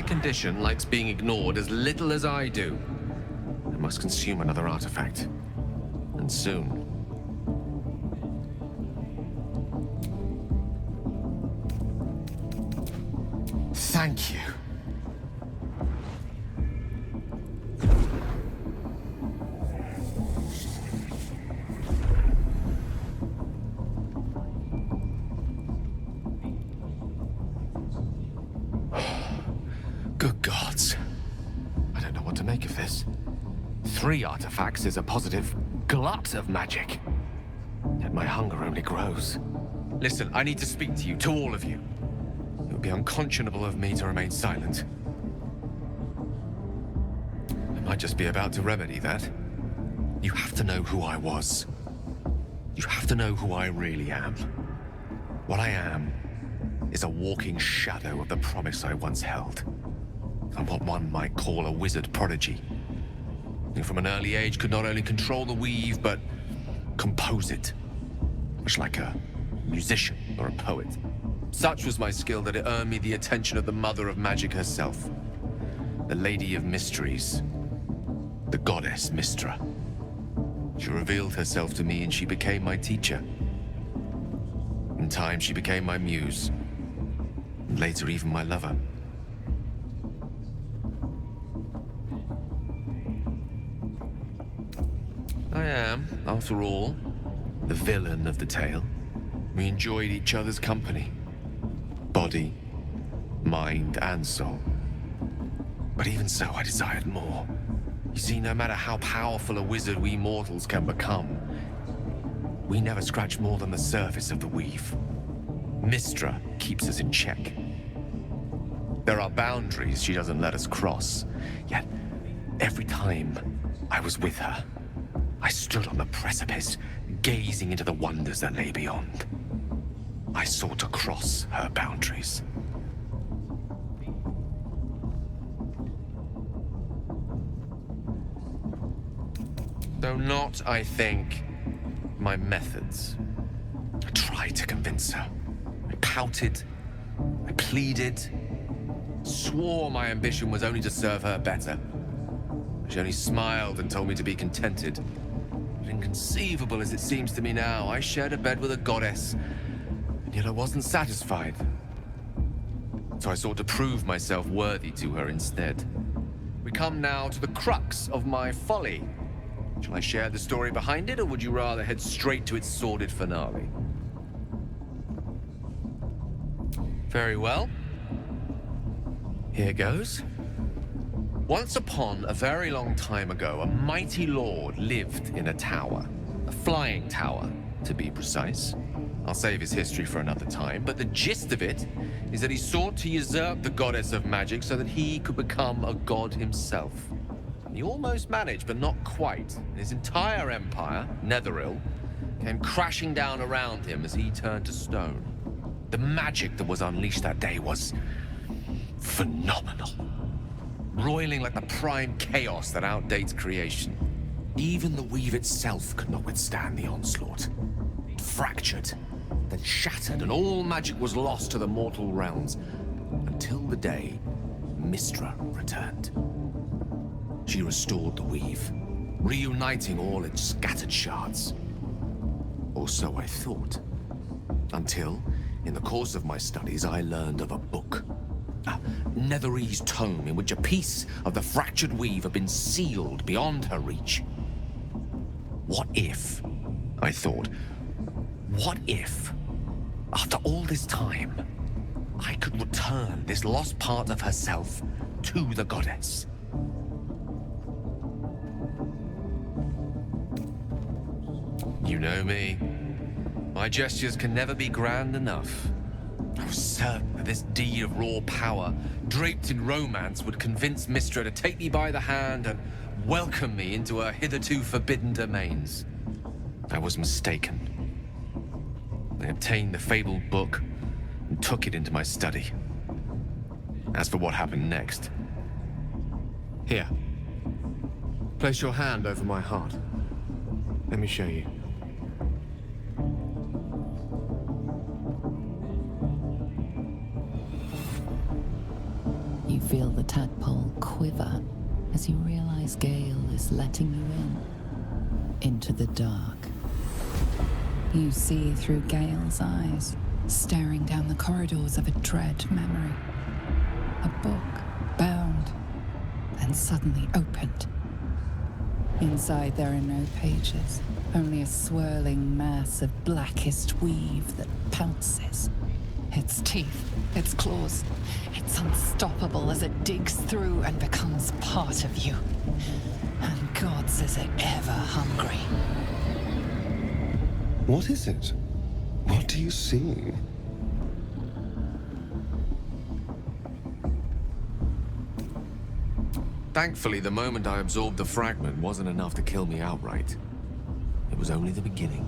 condition likes being ignored as little as I do. I must consume another artifact. And soon. Thank you. Good gods. I don't know what to make of this. 3 artifacts is a positive glut of magic. Yet my hunger only grows. Listen, I need to speak to you, to all of you. It would be unconscionable of me to remain silent. I might just be about to remedy that. You have to know who I was. You have to know who I really am. What I am is a walking shadow of the promise I once held. I'm what one might call a wizard prodigy. Who from an early age could not only control the weave, but compose it. Much like a musician or a poet. Such was my skill that it earned me the attention of the mother of magic herself. The Lady of Mysteries. The goddess Mystra. She revealed herself to me and she became my teacher. In time she became my muse. And later even my lover. I am, after all, the villain of the tale. We enjoyed each other's company. Body, mind, and soul. But even so, I desired more. You see, no matter how powerful a wizard we mortals can become, we never scratch more than the surface of the weave. Mystra keeps us in check. There are boundaries she doesn't let us cross, yet every time I was with her, I stood on the precipice, gazing into the wonders that lay beyond. I sought to cross her boundaries. Though not, I think, my methods. I tried to convince her. I pouted. I pleaded. Swore my ambition was only to serve her better. She only smiled and told me to be contented. But inconceivable as it seems to me now, I shared a bed with a goddess, and yet I wasn't satisfied. So I sought to prove myself worthy to her instead. We come now to the crux of my folly. Shall I share the story behind it, or would you rather head straight to its sordid finale? Very well. Here goes. Once upon a very long time ago, a mighty lord lived in a tower. A flying tower, to be precise. I'll save his history for another time, but the gist of it is that he sought to usurp the goddess of magic so that he could become a god himself. He almost managed, but not quite. His entire empire, Netheril, came crashing down around him as he turned to stone. The magic that was unleashed that day was phenomenal. Roiling like the prime chaos that outdates creation. Even the weave itself could not withstand the onslaught. It fractured, then shattered, and all magic was lost to the mortal realms, until the day Mystra returned. She restored the weave, reuniting all its scattered shards. Or so I thought. Until, in the course of my studies, I learned of a book. A Netherese tome in which a piece of the fractured weave had been sealed beyond her reach. What if, I thought, what if, after all this time, I could return this lost part of herself to the goddess? You know me. My gestures can never be grand enough. I was certain that this deed of raw power, draped in romance, would convince Mystra to take me by the hand and welcome me into her hitherto forbidden domains. I was mistaken. I obtained the fabled book and took it into my study. As for what happened next... Here. Place your hand over my heart. Let me show you. You feel the tadpole quiver as you realize Gale is letting you into the dark. You see through Gale's eyes, staring down the corridors of a dread memory. A book, bound, and suddenly opened. Inside there are no pages, only a swirling mass of blackest weave that pounces. Its teeth, its claws, it's unstoppable as it digs through and becomes part of you. And gods, is it ever hungry. What is it? What do you see? Thankfully, the moment I absorbed the fragment wasn't enough to kill me outright. It was only the beginning.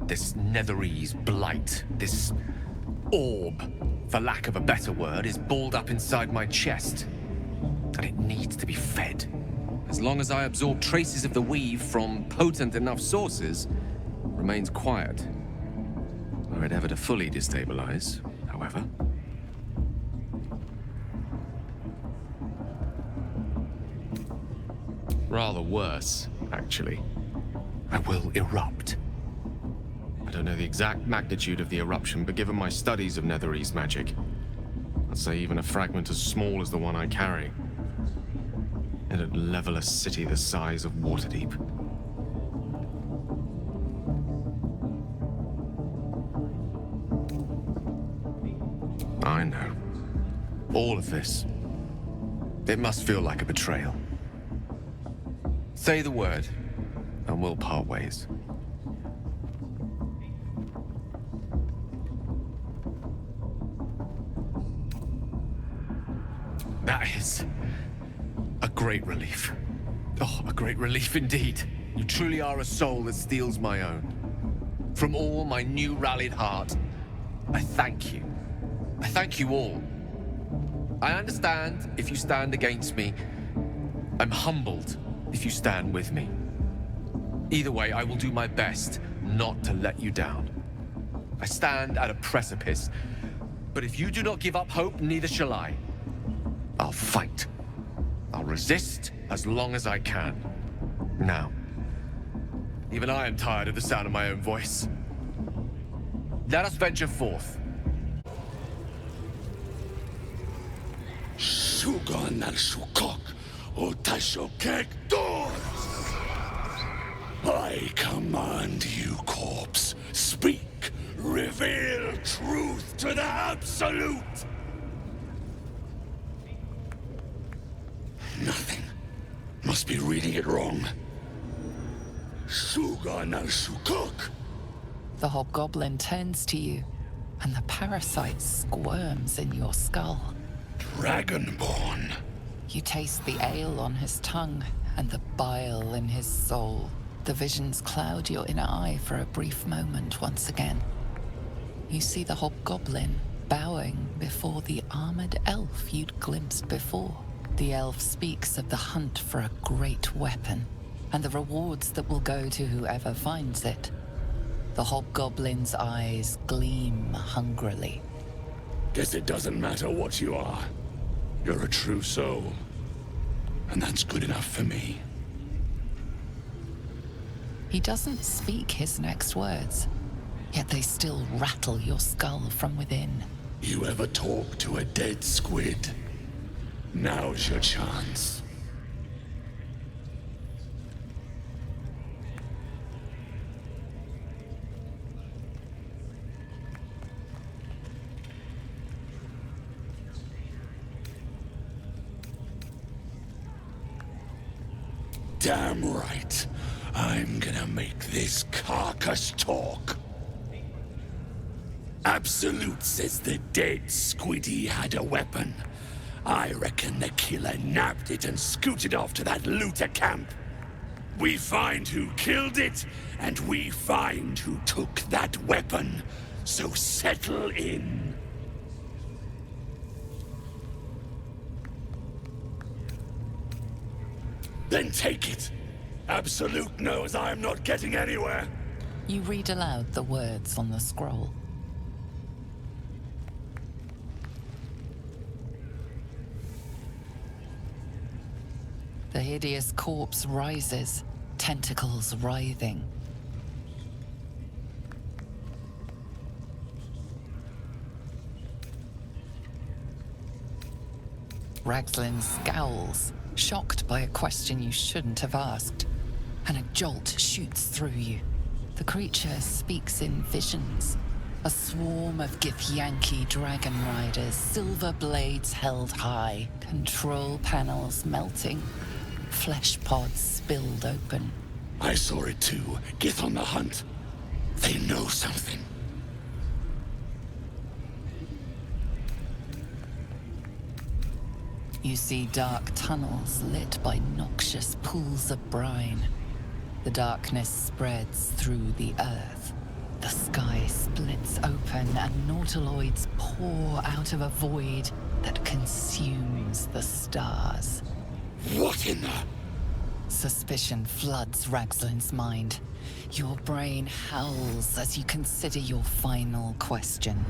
This Netherese blight, this orb, for lack of a better word, is balled up inside my chest. And it needs to be fed. As long as I absorb traces of the weave from potent enough sources, it remains quiet. Were it ever to fully destabilize, however. Rather worse, actually. I will erupt. I don't know the exact magnitude of the eruption, but given my studies of Netherese magic, I'd say even a fragment as small as the one I carry, it'd level a city the size of Waterdeep. I know. All of this. It must feel like a betrayal. Say the word, and we'll part ways. That is a great relief. Oh, a great relief indeed. You truly are a soul that steals my own. From all my new rallied heart, I thank you. I thank you all. I understand if you stand against me. I'm humbled if you stand with me. Either way, I will do my best not to let you down. I stand at a precipice, but if you do not give up hope, neither shall I. I'll fight. I'll resist as long as I can. Now, even I am tired of the sound of my own voice. Let us venture forth. Shugon al Shukok, Otashokek Dor! I command you, corpse. Speak. Reveal truth to the Absolute. Nothing. Must be reading it wrong. Shugon al Shukok. The hobgoblin turns to you, and the parasite squirms in your skull. Dragonborn. You taste the ale on his tongue and the bile in his soul. The visions cloud your inner eye for a brief moment once again. You see the hobgoblin bowing before the armored elf you'd glimpsed before. The elf speaks of the hunt for a great weapon and the rewards that will go to whoever finds it. The hobgoblin's eyes gleam hungrily. Guess it doesn't matter what you are. You're a true soul. And that's good enough for me. He doesn't speak his next words, yet they still rattle your skull from within. You ever talk to a dead squid? Now's your chance. Damn right. I'm gonna make this carcass talk. Absolute says the dead Squiddy had a weapon. I reckon the killer nabbed it and scooted off to that looter camp. We find who killed it, and we find who took that weapon. So settle in. Then take it. Absolute knows I'm not getting anywhere. You read aloud the words on the scroll. The hideous corpse rises, tentacles writhing. Ragzlin scowls, shocked by a question you shouldn't have asked, and a jolt shoots through you. The creature speaks in visions. A swarm of Githyanki dragon riders, silver blades held high, control panels melting, flesh pods spilled open. I saw it too. Gith on the hunt. They know something. You see dark tunnels lit by noxious pools of brine. The darkness spreads through the earth. The sky splits open and nautiloids pour out of a void that consumes the stars. What in the... Suspicion floods Ragzlin's mind. Your brain howls as you consider your final question.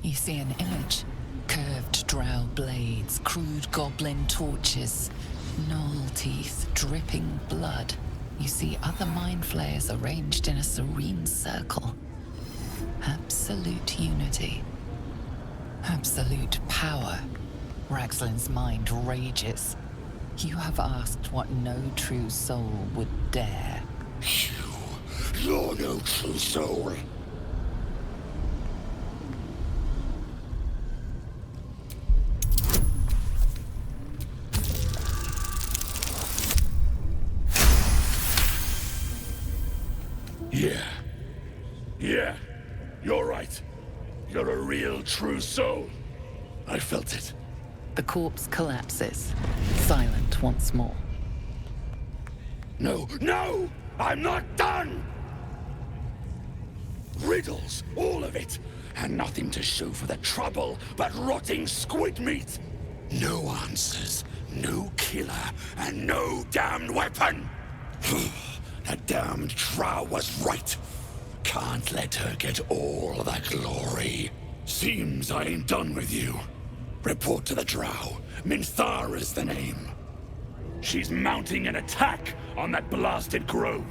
You see an image. Curved drow blades, crude goblin torches, gnoll teeth dripping blood. You see other mind flayers arranged in a serene circle. Absolute unity. Absolute power. Ragzlin's mind rages. You have asked what no true soul would dare. You're no true soul. Yeah, you're right. You're a real true soul. I felt it. The corpse collapses, silent once more. No, I'm not done! Riddles, all of it, and nothing to show for the trouble but rotting squid meat. No answers, no killer, and no damned weapon. That damned Drow was right. Can't let her get all the glory. Seems I ain't done with you. Report to the Drow. Minthara's the name. She's mounting an attack on that blasted grove.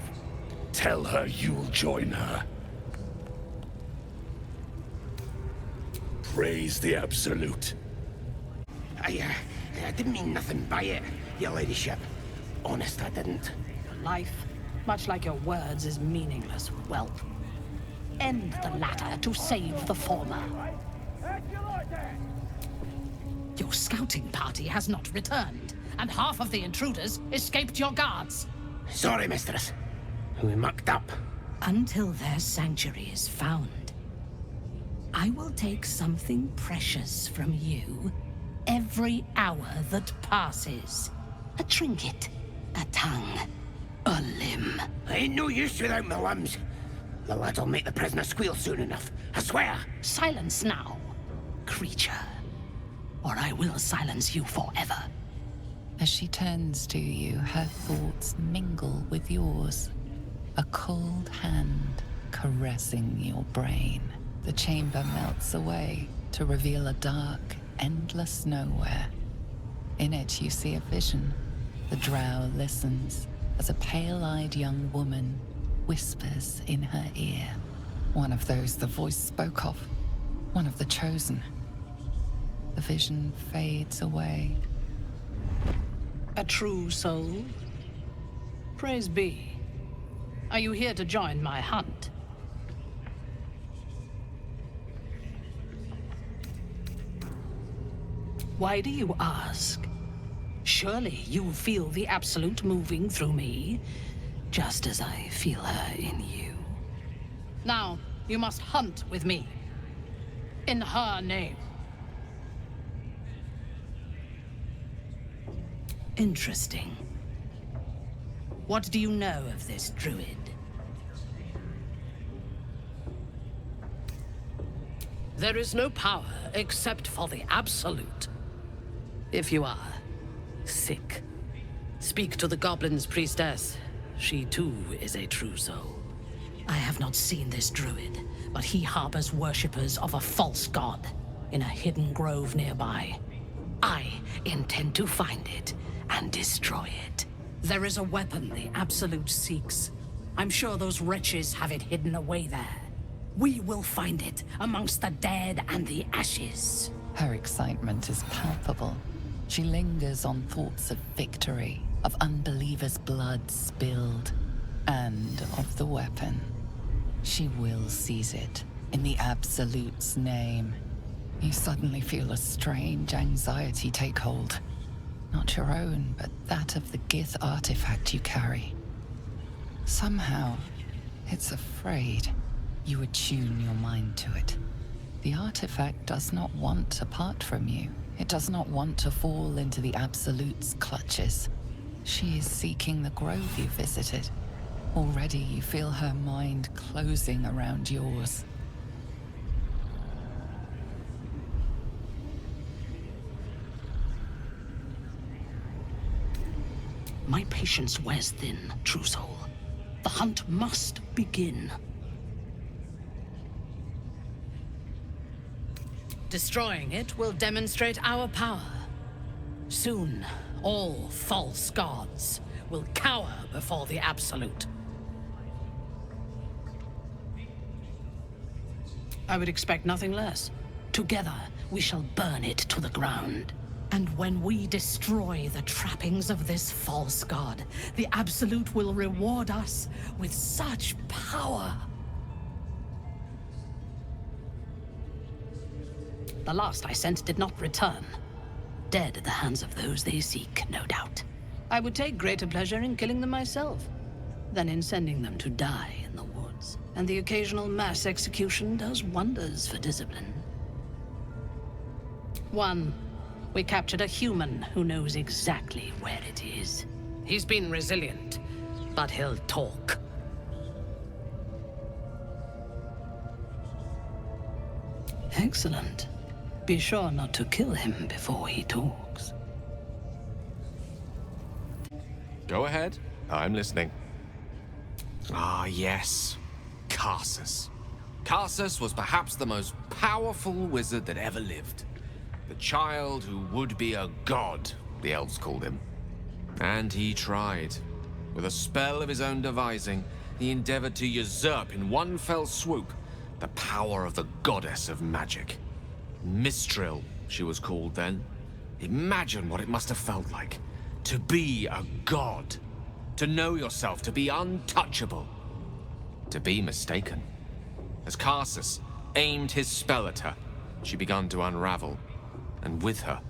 Tell her you'll join her. Praise the Absolute. I didn't mean nothing by it, your ladyship. Honest, I didn't. Life, much like your words, is meaningless, whelp. End the latter to save the former. Your scouting party has not returned, and half of the intruders escaped your guards. Sorry, mistress. We mucked up. Until their sanctuary is found, I will take something precious from you every hour that passes. A trinket, a tongue, a limb. I ain't no use without my limbs. The lad'll make the prisoner squeal soon enough, I swear. Silence now, creature, or I will silence you forever. As she turns to you, her thoughts mingle with yours. A cold hand caressing your brain. The chamber melts away to reveal a dark, endless nowhere. In it, you see a vision. The drow listens as a pale-eyed young woman whispers in her ear. One of those the voice spoke of. One of the chosen. The vision fades away. A true soul? Praise be. Are you here to join my hunt? Why do you ask? Surely you feel the Absolute moving through me, just as I feel her in you. Now, you must hunt with me. In her name. Interesting. What do you know of this druid? There is no power except for the Absolute. If you are sick, Speak to the goblin's priestess. She too is a true soul. I have not seen this druid, but he harbors worshippers of a false god in a hidden grove nearby. I intend to find it and destroy it. There is a weapon the Absolute seeks. I'm sure those wretches have it hidden away there. We will find it amongst the dead and the ashes. Her excitement is palpable. She lingers on thoughts of victory, of unbelievers' blood spilled, and of the weapon. She will seize it, in the Absolute's name. You suddenly feel a strange anxiety take hold. Not your own, but that of the Gith artifact you carry. Somehow, it's afraid. You attune your mind to it. The artifact does not want to part from you. It does not want to fall into the Absolute's clutches. She is seeking the grove you visited. Already you feel her mind closing around yours. My patience wears thin, true soul. The hunt must begin. Destroying it will demonstrate our power. Soon, all false gods will cower before the Absolute. I would expect nothing less. Together, we shall burn it to the ground. And when we destroy the trappings of this false god, the Absolute will reward us with such power. The last I sent did not return. Dead at the hands of those they seek, no doubt. I would take greater pleasure in killing them myself than in sending them to die in the woods. And the occasional mass execution does wonders for discipline. We captured a human who knows exactly where it is. He's been resilient, but he'll talk. Excellent. Be sure not to kill him before he talks. Go ahead. I'm listening. Ah, yes. Karsus. Karsus was perhaps the most powerful wizard that ever lived. The child who would be a god, the elves called him. And he tried. With a spell of his own devising, he endeavored to usurp in one fell swoop the power of the goddess of magic. Mistral, she was called then. Imagine what it must have felt like. To be a god. To know yourself, to be untouchable. To be mistaken. As Karsus aimed his spell at her, she began to unravel. And with her,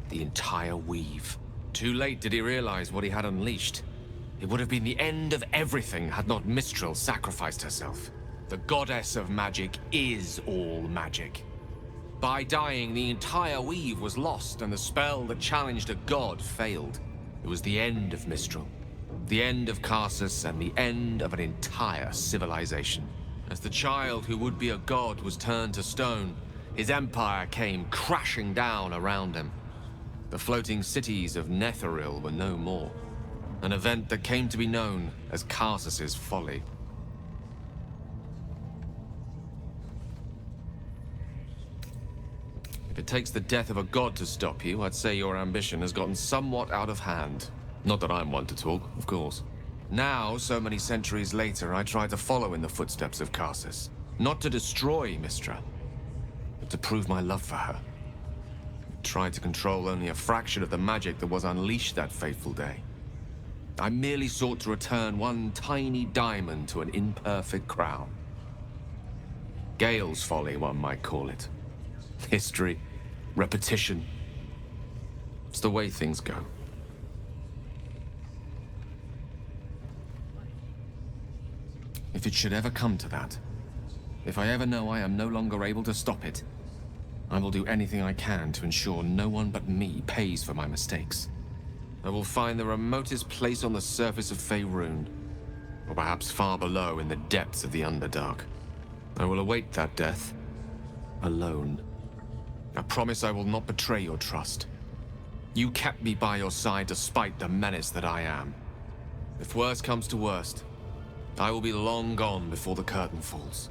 the entire weave. Too late did he realize what he had unleashed. It would have been the end of everything had not Mistral sacrificed herself. The goddess of magic is all magic. By dying, the entire weave was lost, and the spell that challenged a god failed. It was the end of Mistral. The end of Karsus, and the end of an entire civilization. As the child who would be a god was turned to stone, his empire came crashing down around him. The floating cities of Netheril were no more. An event that came to be known as Karsus's folly. If it takes the death of a god to stop you, I'd say your ambition has gotten somewhat out of hand. Not that I'm one to talk, of course. Now, so many centuries later, I try to follow in the footsteps of Karsus. Not to destroy Mistra, but to prove my love for her. I tried to control only a fraction of the magic that was unleashed that fateful day. I merely sought to return one tiny diamond to an imperfect crown. Gale's folly, one might call it. History, repetition. It's the way things go. If it should ever come to that, if I ever know I am no longer able to stop it, I will do anything I can to ensure no one but me pays for my mistakes. I will find the remotest place on the surface of Faerun, or perhaps far below in the depths of the Underdark. I will await that death, alone. I promise I will not betray your trust. You kept me by your side despite the menace that I am. If worst comes to worst, I will be long gone before the curtain falls.